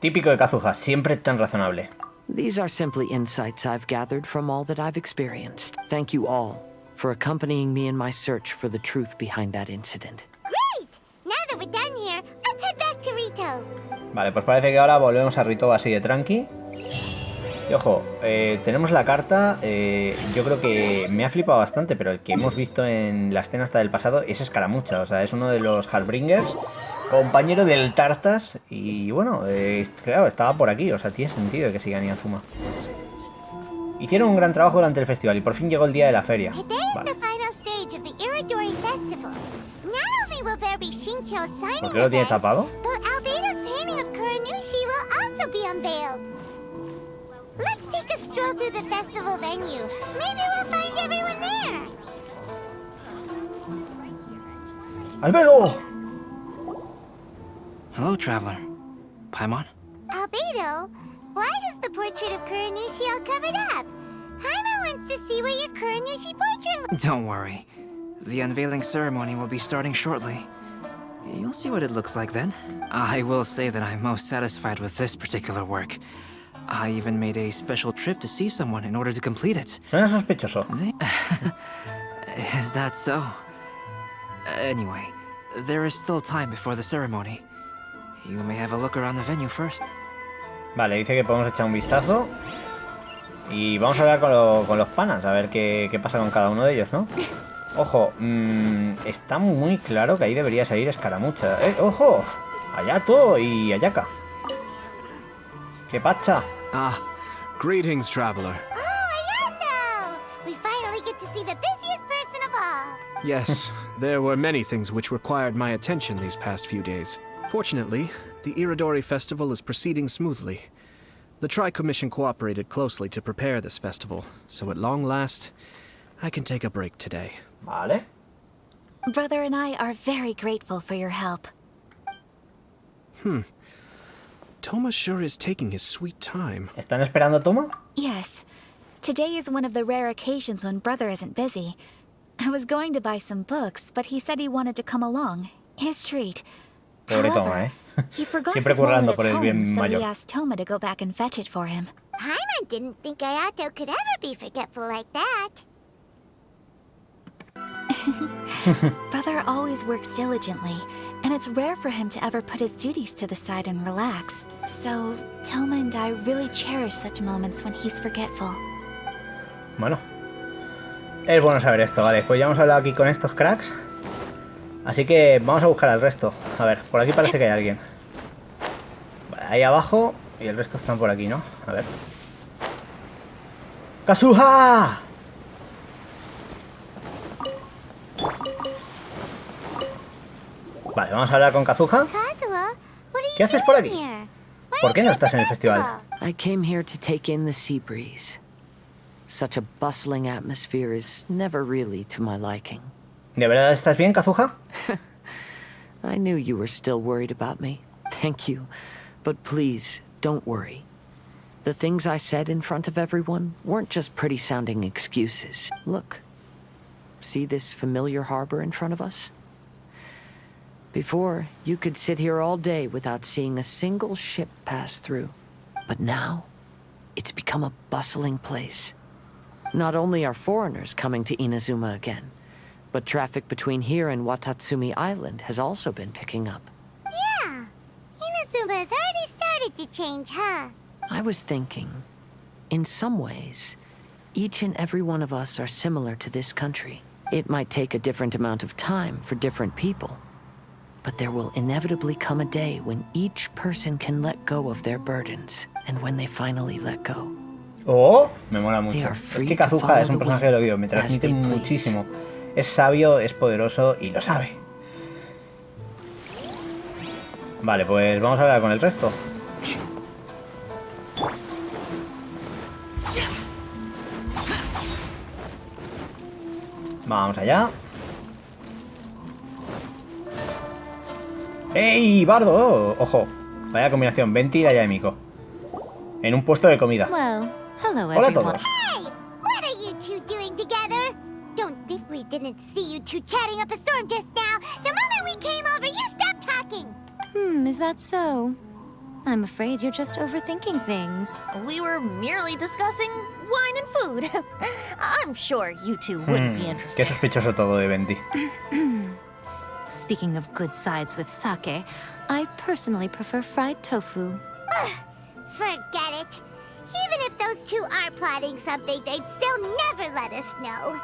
[SPEAKER 1] Típico de Kazuha, siempre tan razonable.
[SPEAKER 2] These are simply insights I've gathered from all that I've experienced. Thank you all for accompanying me in my search for the truth behind that incident.
[SPEAKER 5] Great! Now that we're done here, let's head back to Rito.
[SPEAKER 1] Vale, pues parece que ahora volvemos a Rito así de tranqui. Y ojo, tenemos la carta, yo creo que me ha flipado bastante, pero el que hemos visto en la escena hasta del pasado es Escaramucha, o sea, es uno de los Halfbringers, compañero del Tartas, y bueno, claro, estaba por aquí, o sea, tiene sentido que siga Inazuma. Hicieron un gran trabajo durante el festival y por fin llegó el día de la feria. Vale. ¿Por qué lo tiene tapado?
[SPEAKER 5] Let's take a stroll through the festival venue. Maybe we'll find everyone there.
[SPEAKER 1] ¡Albedo!
[SPEAKER 6] Hello, traveler. Paimon?
[SPEAKER 5] Albedo, why is the portrait of Kuranushi all covered up? Paimon wants to see what your Kuranushi portrait looks.
[SPEAKER 6] Don't worry. The unveiling ceremony will be starting shortly. You'll see what it looks like then. I will say that I'm most satisfied with this particular work. I even made a special trip to see someone in order to complete it.
[SPEAKER 1] Suena sospechoso.
[SPEAKER 6] Is that so? Anyway, there is still time before the ceremony. You may have a look around the venue first.
[SPEAKER 1] Vale, dice que podemos echar un vistazo. Y vamos a hablar con los panas, a ver qué pasa con cada uno de ellos, ¿no? Ojo, está muy claro que ahí debería salir Escaramucha. ¡Ojo! Ayato y Ayaka. ¡Qué pacha!
[SPEAKER 11] Ah, greetings, traveler.
[SPEAKER 5] Oh, Ayato! We finally get to see the busiest person of all.
[SPEAKER 11] Yes, there were many things which required my attention these past few days. Fortunately, the Irodori Festival is proceeding smoothly. The Tri-Commission cooperated closely to prepare this festival, so at long last, I can take a break today.
[SPEAKER 1] Vale.
[SPEAKER 3] Brother and I are very grateful for your help.
[SPEAKER 11] Toma sure is taking his sweet time.
[SPEAKER 1] ¿Están esperando a Toma?
[SPEAKER 3] Yes. Today is one of the rare occasions when Brother isn't busy. I was going to buy some books, but he said he wanted to come along. His treat.
[SPEAKER 1] Pobre Toma,
[SPEAKER 3] However, he forgot
[SPEAKER 1] Siempre
[SPEAKER 3] his wallet
[SPEAKER 1] currando
[SPEAKER 3] at
[SPEAKER 1] por el
[SPEAKER 3] home,
[SPEAKER 1] bien
[SPEAKER 3] so
[SPEAKER 1] mayor.
[SPEAKER 3] he asked Toma to go back and fetch it for him.
[SPEAKER 5] Paimon didn't think Ayato could ever be forgetful like that.
[SPEAKER 3] Brother always works diligently, and it's rare for him to ever put his duties to the side and relax. So, Toma and I really cherish such moments when he's forgetful.
[SPEAKER 1] Bueno. Es bueno saber esto, vale. Pues ya hemos hablado aquí con estos cracks. Así que vamos a buscar al resto. A ver, por aquí parece que hay alguien. Vale, ahí abajo. Y el resto están por aquí, ¿no? A ver. ¡Kazuha! Vale, vamos a hablar con Kazuha.
[SPEAKER 5] Kazuha, what are you
[SPEAKER 1] ¿Qué haces por aquí?
[SPEAKER 5] doing here? Why
[SPEAKER 1] ¿Por qué
[SPEAKER 5] aren't
[SPEAKER 1] no
[SPEAKER 5] you at
[SPEAKER 1] estás
[SPEAKER 5] the
[SPEAKER 1] en el festival?
[SPEAKER 5] festival?
[SPEAKER 2] I came here to take in the sea breeze. Such a bustling atmosphere is never really to my liking.
[SPEAKER 1] ¿De verdad estás bien, Kazuha?
[SPEAKER 2] I knew you were still worried about me. Thank you. But please, don't worry. The things I said in front of everyone weren't just pretty-sounding excuses. Look. See this familiar harbor in front of us? Before, you could sit here all day without seeing a single ship pass through. But now, it's become a bustling place. Not only are foreigners coming to Inazuma again, but traffic between here and Watatsumi Island has also been picking up.
[SPEAKER 5] Yeah, Inazuma has already started to change, huh?
[SPEAKER 2] I was thinking, in some ways, each and every one of us are similar to this country. It might take a different amount of time for different people, but there will inevitably come a day when each person can let go of their burdens, and when they finally let go.
[SPEAKER 1] Oh, me mola mucho.
[SPEAKER 2] They are
[SPEAKER 1] Es
[SPEAKER 2] free
[SPEAKER 1] que
[SPEAKER 2] to
[SPEAKER 1] Kazuha
[SPEAKER 2] follow
[SPEAKER 1] es un
[SPEAKER 2] the
[SPEAKER 1] personaje de
[SPEAKER 2] wind
[SPEAKER 1] lo me
[SPEAKER 2] as
[SPEAKER 1] transmite
[SPEAKER 2] they please.
[SPEAKER 1] muchísimo. Es sabio, es poderoso y lo sabe. Vale, pues vamos a hablar con el resto. Vamos allá. ¡Ey, Bardo! Ojo, vaya combinación, Venti y Yamiko. En un puesto de comida.
[SPEAKER 9] Well, hello
[SPEAKER 1] Hola a
[SPEAKER 9] everyone.
[SPEAKER 1] todos.
[SPEAKER 5] Hey, what are you two doing together? Don't think we didn't see you two chatting up a storm just now. The moment we came over, you stopped talking.
[SPEAKER 9] Is that so? I'm afraid you're just overthinking things.
[SPEAKER 4] We were merely discussing wine and food. I'm sure you two wouldn't be
[SPEAKER 1] Qué
[SPEAKER 4] interested.
[SPEAKER 1] sospechoso todo de Venti.
[SPEAKER 9] Speaking of good sides with sake, I personally prefer fried tofu.
[SPEAKER 5] Forget it. Even if those two are plotting something, they'd still never let us know.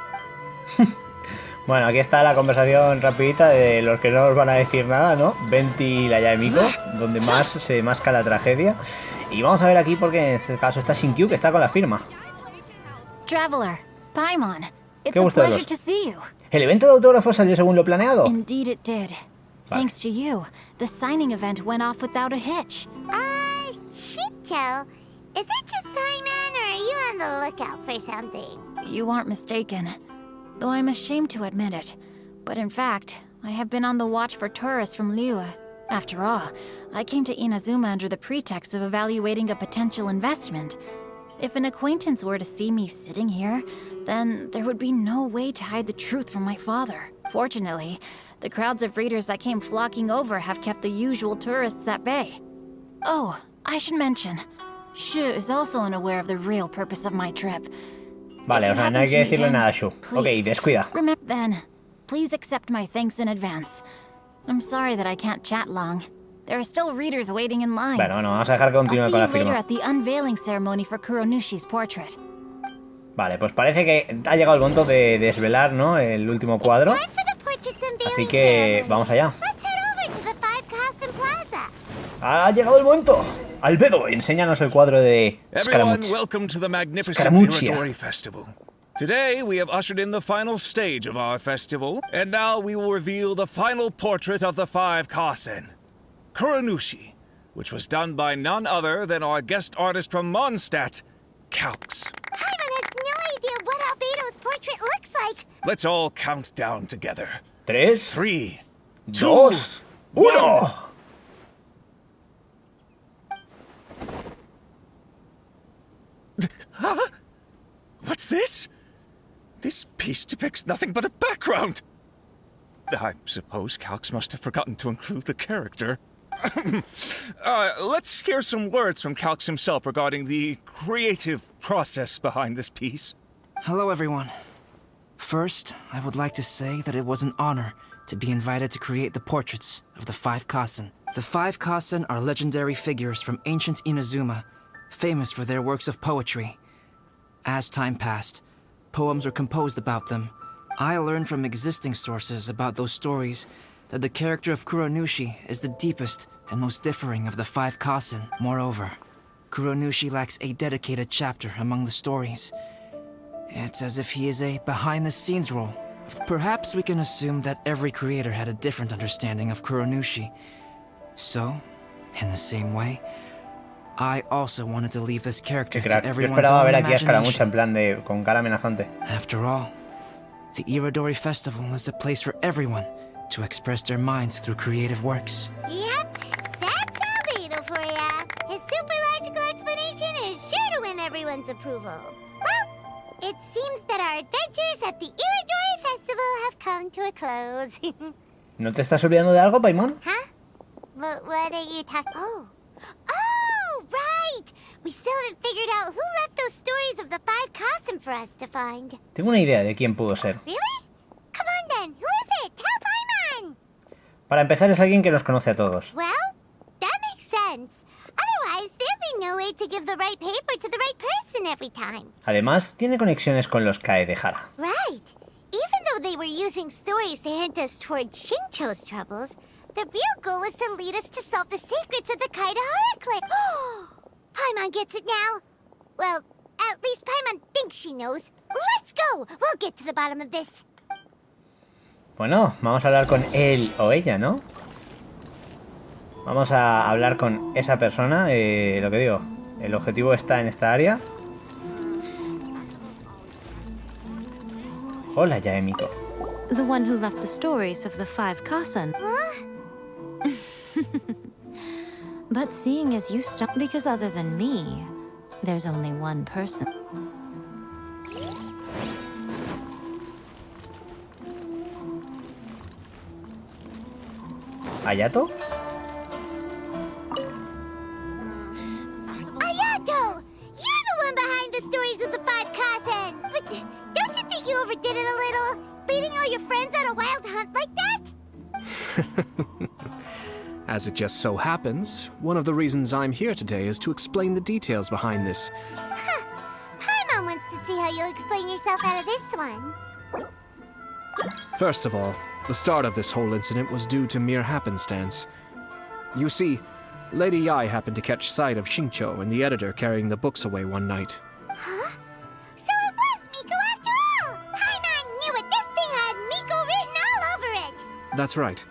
[SPEAKER 1] Bueno, aquí está la conversación rapidita de los que no nos van a decir nada, ¿no? Venti y la Yaemiko, donde más se masca la tragedia. Y vamos a ver aquí porque en este caso está Shinkyu, que está con la firma.
[SPEAKER 9] Traveler, Paimon, it's
[SPEAKER 1] Qué
[SPEAKER 9] a
[SPEAKER 1] gusto
[SPEAKER 9] pleasure
[SPEAKER 1] verlos.
[SPEAKER 9] to see you.
[SPEAKER 1] ¿El evento de autógrafos salió según lo planeado?
[SPEAKER 9] Indeed it did. Thanks to you, the signing event went off without a hitch.
[SPEAKER 5] Shincho, is it just Paimon, or are you on the lookout for something?
[SPEAKER 9] You aren't mistaken, though I'm ashamed to admit it. But in fact, I have been on the watch for tourists from Liyue. After all, I came to Inazuma under the pretext of evaluating a potential investment. If an acquaintance were to see me sitting here, then there would be no way to hide the truth from my father. Fortunately, the crowds of readers that came flocking over have kept the usual tourists at bay. Oh, I should mention, Shu is also unaware of the real purpose of my trip.
[SPEAKER 1] Vale,
[SPEAKER 9] If
[SPEAKER 1] o
[SPEAKER 9] you
[SPEAKER 1] sea, no
[SPEAKER 9] happen
[SPEAKER 1] hay
[SPEAKER 9] to
[SPEAKER 1] que
[SPEAKER 9] meet
[SPEAKER 1] decirle
[SPEAKER 9] him,
[SPEAKER 1] nada a Shu. Ok,
[SPEAKER 9] please,
[SPEAKER 1] descuida.
[SPEAKER 9] Remember then, please accept my thanks in advance. I'm sorry that I can't chat long. There are still readers waiting in line.
[SPEAKER 1] Bueno, vamos a dejar que
[SPEAKER 9] I'll
[SPEAKER 1] continúe
[SPEAKER 9] see
[SPEAKER 1] con
[SPEAKER 9] you
[SPEAKER 1] la
[SPEAKER 9] later
[SPEAKER 1] firma.
[SPEAKER 9] at the unveiling ceremony for Kuronushi's portrait.
[SPEAKER 1] Vale, pues parece que ha llegado el momento de desvelar, ¿no? El último cuadro.
[SPEAKER 5] Time for the portrait's unveiling
[SPEAKER 1] Así que
[SPEAKER 5] ceremony.
[SPEAKER 1] vamos allá.
[SPEAKER 5] Let's head over to the Five Castle Plaza.
[SPEAKER 1] ¡Ha llegado el momento! Albedo, enséñanos el cuadro de
[SPEAKER 12] Everyone,
[SPEAKER 1] Scaramucci.
[SPEAKER 12] welcome to the magnificent
[SPEAKER 1] Scaramuccia.
[SPEAKER 12] Irodori Festival. Today, we have ushered in the final stage of our festival, and now we will reveal the final portrait of the Five Kasen, Kuronushi, which was done by none other than our guest artist from Mondstadt, Calx.
[SPEAKER 5] Paimon has no idea what Albedo's portrait looks like.
[SPEAKER 12] Let's all count down together.
[SPEAKER 1] 3,
[SPEAKER 12] 3,
[SPEAKER 1] 2, 1.
[SPEAKER 12] What's this? This piece depicts nothing but a background. I suppose Calx must have forgotten to include the character. Let's hear some words from Calx himself regarding the creative process behind this piece.
[SPEAKER 6] Hello, everyone. First, I would like to say that it was an honor to be invited to create the portraits of the Five Kasen. The Five Kasen are legendary figures from ancient Inazuma, famous for their works of poetry. As time passed, poems were composed about them. I learned from existing sources about those stories that the character of Kuronushi is the deepest and most differing of the Five Kasen. Moreover, Kuronushi lacks a dedicated chapter among the stories. It's as if he is a behind-the-scenes role. Perhaps we can assume that every creator had a different understanding of Kuronushi. So, in the same way, I also wanted to leave this character
[SPEAKER 1] Qué
[SPEAKER 6] to
[SPEAKER 1] crack. Yo
[SPEAKER 6] everyone's
[SPEAKER 1] esperaba
[SPEAKER 6] own
[SPEAKER 1] ver aquí a Scaramucci
[SPEAKER 6] imagination.
[SPEAKER 1] en plan de con cara amenazante.
[SPEAKER 6] After all, the Irodori Festival is a place for everyone to express their minds through creative works.
[SPEAKER 5] Yep, that's Albedo for ya. His super logical explanation is sure to win everyone's approval. Well, it seems that our adventures at the Irodori Festival have come to a close.
[SPEAKER 1] ¿No te estás olvidando de algo, Paimon?
[SPEAKER 5] Huh? What are you talking? Oh, right! We still haven't figured out who left those stories of the Five Kasen for us to find.
[SPEAKER 1] Tengo una idea de quién pudo ser.
[SPEAKER 5] Really? Come on then, who is it? Tell Paimon!
[SPEAKER 1] Para empezar, es alguien que nos conoce a todos.
[SPEAKER 5] Well, that makes sense. Otherwise, there'd be no way to give the right paper to the right person every time.
[SPEAKER 1] Además, tiene conexiones con los Kaedehara.
[SPEAKER 5] Right. Even though they were using stories to hint us toward Shincho's troubles, the real goal was to lead us to solve the secrets of the Kaedehara clan. Paimon gets it now. Well, at least Paimon thinks she knows. Let's go! We'll get to the bottom of this.
[SPEAKER 1] Bueno, vamos a hablar con él o ella, ¿no? Vamos a hablar con esa persona, lo que digo. El objetivo está en esta área. Hola, Yaemiko.
[SPEAKER 9] The one who left the stories of the Five Kasen. But seeing as you stuck, because other than me, there's only one person.
[SPEAKER 1] ¿Hayato?
[SPEAKER 5] the stories of the five Kazen. But don't you think you overdid it a little? Leading all your friends on a wild hunt like that?
[SPEAKER 11] As it just so happens, one of the reasons I'm here today is to explain the details behind this.
[SPEAKER 5] Huh. Paimon wants to see how you'll explain yourself out of this one.
[SPEAKER 11] First of all, the start of this whole incident was due to mere happenstance. You see, Lady Yai happened to catch sight of Xingqiu and the editor carrying the books away one night.
[SPEAKER 5] Huh? So it was Miko after all! Paimon knew it! This thing had Miko written all over it!
[SPEAKER 11] That's right.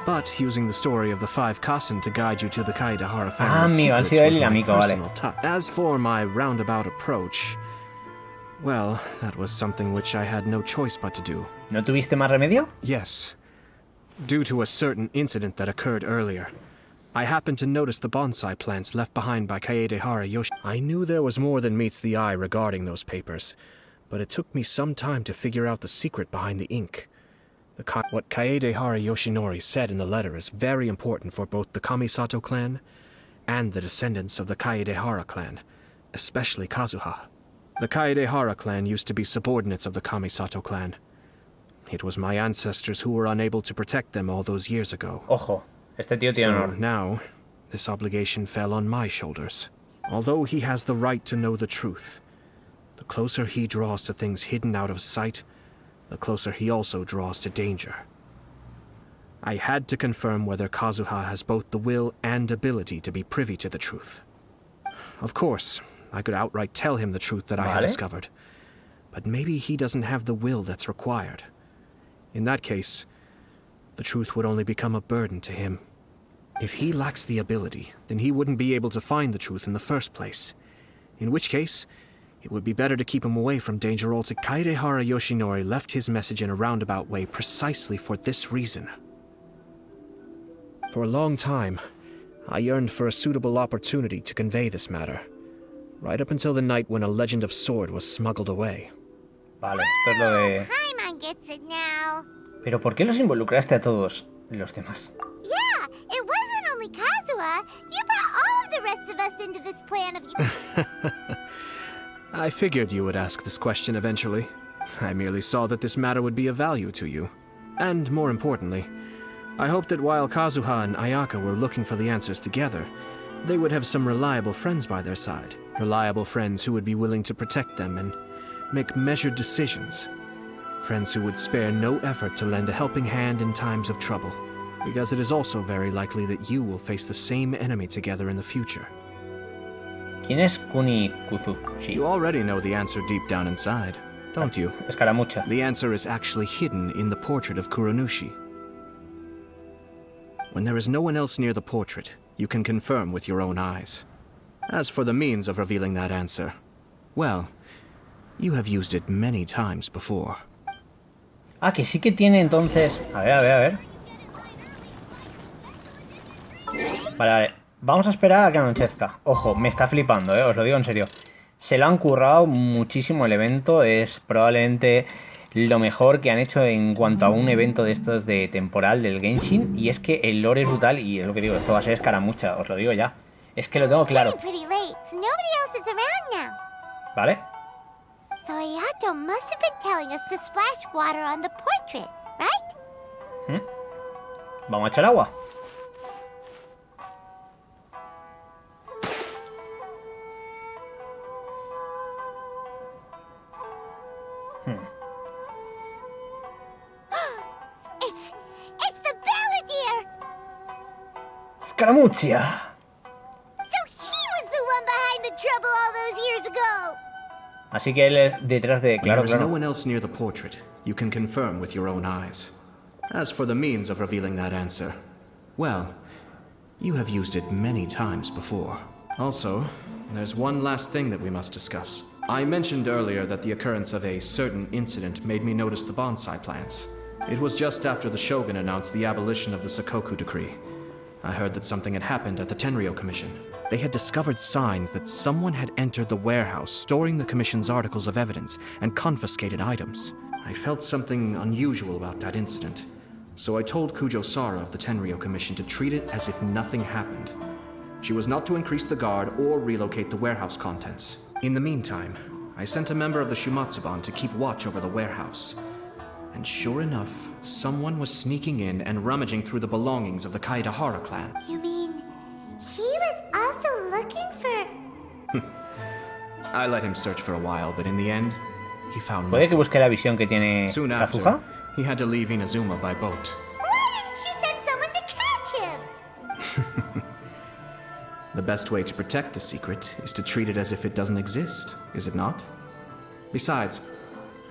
[SPEAKER 11] But using the story of the five Kazen to guide you to the Kaedehara family's
[SPEAKER 1] amigo,
[SPEAKER 11] secrets was my
[SPEAKER 1] amigo,
[SPEAKER 11] personal touch. As for my roundabout approach, well, that was something which I had no choice but to do.
[SPEAKER 1] ¿No tuviste más remedio?
[SPEAKER 11] Yes. Due to a certain incident that occurred earlier, I happened to notice the bonsai plants left behind by Kaedehara Yoshi. I knew there was more than meets the eye regarding those papers, but it took me some time to figure out the secret behind the ink. What Kaedehara Yoshinori said in the letter is very important for both the Kamisato clan and the descendants of the Kaedehara clan, especially Kazuha. The Kaedehara clan used to be subordinates of the Kamisato clan. It was my ancestors who were unable to protect them all those years ago.
[SPEAKER 1] Ojo, este tío tiene
[SPEAKER 11] So
[SPEAKER 1] honor.
[SPEAKER 11] now, this obligation fell on my shoulders. Although he has the right to know the truth, the closer he draws to things hidden out of sight, the closer he also draws to danger. I had to confirm whether Kazuha has both the will and ability to be privy to the truth. Of course, I could outright tell him the truth that I had discovered, but maybe he doesn't have the will that's required. In that case, the truth would only become a burden to him. If he lacks the ability, then he wouldn't be able to find the truth in the first place. In which case, it would be better to keep him away from danger altogether. Kaedehara Yoshinori left his message in a roundabout way precisely for this reason. For a long time, I yearned for a suitable opportunity to convey this matter, right up until the night when a legend of sword was smuggled away.
[SPEAKER 1] Vale, esto es lo de...
[SPEAKER 5] Paimon gets it now.
[SPEAKER 1] Pero ¿por qué los involucraste a todos los demás?
[SPEAKER 5] Yeah, it wasn't only Kazuha. You brought all of the rest of us into this plan of you.
[SPEAKER 11] I figured you would ask this question eventually. I merely saw that this matter would be of value to you. And more importantly, I hoped that while Kazuha and Ayaka were looking for the answers together, they would have some reliable friends by their side. Reliable friends who would be willing to protect them and make measured decisions. Friends who would spare no effort to lend a helping hand in times of trouble. Because it is also very likely that you will face the same enemy together in the future.
[SPEAKER 1] ¿Quién es Kuni Kuzushi?
[SPEAKER 11] You already know the answer deep down inside, don't you?
[SPEAKER 1] Escaramucha.
[SPEAKER 11] The answer is actually hidden in the portrait of Kuronushi. When there is no one else near the portrait, you can confirm with your own eyes. As for the means of revealing that answer, well, you have used it many times before.
[SPEAKER 1] Ah, que sí que tiene entonces... A ver. Vale. Vamos a esperar a que anochezca. Ojo, me está flipando, os lo digo en serio. Se lo han currado muchísimo el evento. Es probablemente lo mejor que han hecho en cuanto a un evento de estos de temporal del Genshin. Y es que el lore es brutal y es lo que digo, esto va a ser escaramucha, os lo digo ya. Es que lo tengo claro. ¿Vale?
[SPEAKER 5] So Ayato must have been telling us to splash water on the portrait, right?
[SPEAKER 1] Vamos a echar agua.
[SPEAKER 5] It's the Balladeer!
[SPEAKER 1] ¡Escaramucha!
[SPEAKER 5] So he was the one behind the trouble all those years ago!
[SPEAKER 1] Así que él es detrás de... Claro,
[SPEAKER 11] When there is
[SPEAKER 1] claro.
[SPEAKER 11] no one else near the portrait, you can confirm with your own eyes. As for the means of revealing that answer, well, you have used it many times before. Also, there's one last thing that we must discuss. I mentioned earlier that the occurrence of a certain incident made me notice the bonsai plants. It was just after the Shogun announced the abolition of the Sakoku decree. I heard that something had happened at the Tenryou Commission. They had discovered signs that someone had entered the warehouse storing the Commission's articles of evidence and confiscated items. I felt something unusual about that incident, so I told Kujo Sara of the Tenryou Commission to treat it as if nothing happened. She was not to increase the guard or relocate the warehouse contents. In the meantime, I sent a member of the Shumatsuban to keep watch over the warehouse. And sure enough, someone was sneaking in and rummaging through the belongings of the Kaedahara clan.
[SPEAKER 5] You mean he was also looking for...
[SPEAKER 11] I let him search for a while, but in the end, he found
[SPEAKER 1] ¿Puede que
[SPEAKER 11] nothing.
[SPEAKER 1] busque la visión que tiene
[SPEAKER 11] Soon
[SPEAKER 1] Kazuha?
[SPEAKER 11] after, he had to leave Inazuma by boat.
[SPEAKER 5] Why didn't you send someone to catch him?
[SPEAKER 11] The best way to protect a secret is to treat it as if it doesn't exist, is it not? Besides,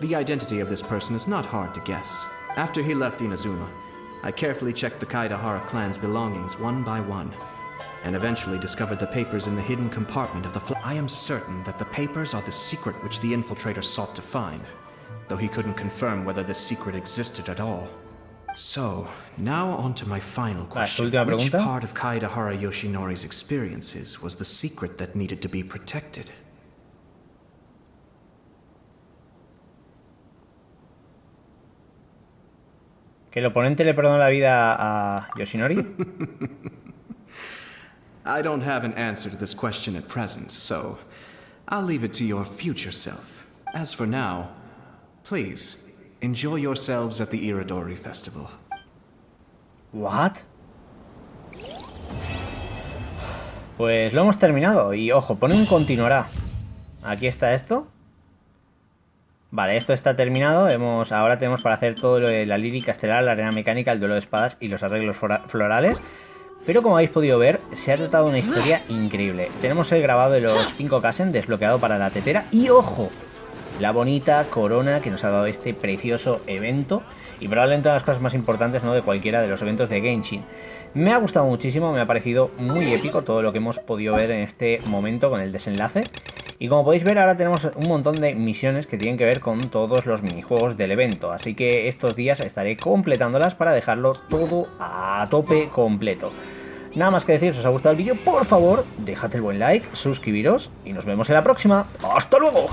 [SPEAKER 11] the identity of this person is not hard to guess. After he left Inazuma, I carefully checked the Kaedahara clan's belongings one by one, and eventually discovered the papers in the hidden compartment of the I am certain that the papers are the secret which the infiltrator sought to find, though he couldn't confirm whether this secret existed at all. So, now on to my final question. Which part of Kaedahara Yoshinori's experiences was the secret that needed to be protected?
[SPEAKER 1] ¿Que el oponente le perdonó la vida a Yoshinori?
[SPEAKER 11] I don't have an answer to this question at present, so I'll leave it to your future self. As for now, please, enjoy yourselves at the Irodori Festival.
[SPEAKER 1] ¿What? Pues lo hemos terminado y ojo, pone un continuará. Aquí está esto. Vale, esto está terminado. Ahora tenemos para hacer todo lo de la lírica estelar, la arena mecánica, el duelo de espadas y los arreglos florales. Pero como habéis podido ver, se ha tratado una historia increíble. Tenemos el grabado de los 5 Kasen desbloqueado para la tetera. Y ojo, la bonita corona que nos ha dado este precioso evento. Y probablemente una de las cosas más importantes, ¿no?, de cualquiera de los eventos de Genshin. Me ha gustado muchísimo, me ha parecido muy épico todo lo que hemos podido ver en este momento con el desenlace. Y como podéis ver, ahora tenemos un montón de misiones que tienen que ver con todos los minijuegos del evento. Así que estos días estaré completándolas para dejarlo todo a tope completo. Nada más que decir, si os ha gustado el vídeo, por favor, dejad el buen like, suscribiros y nos vemos en la próxima. ¡Hasta luego!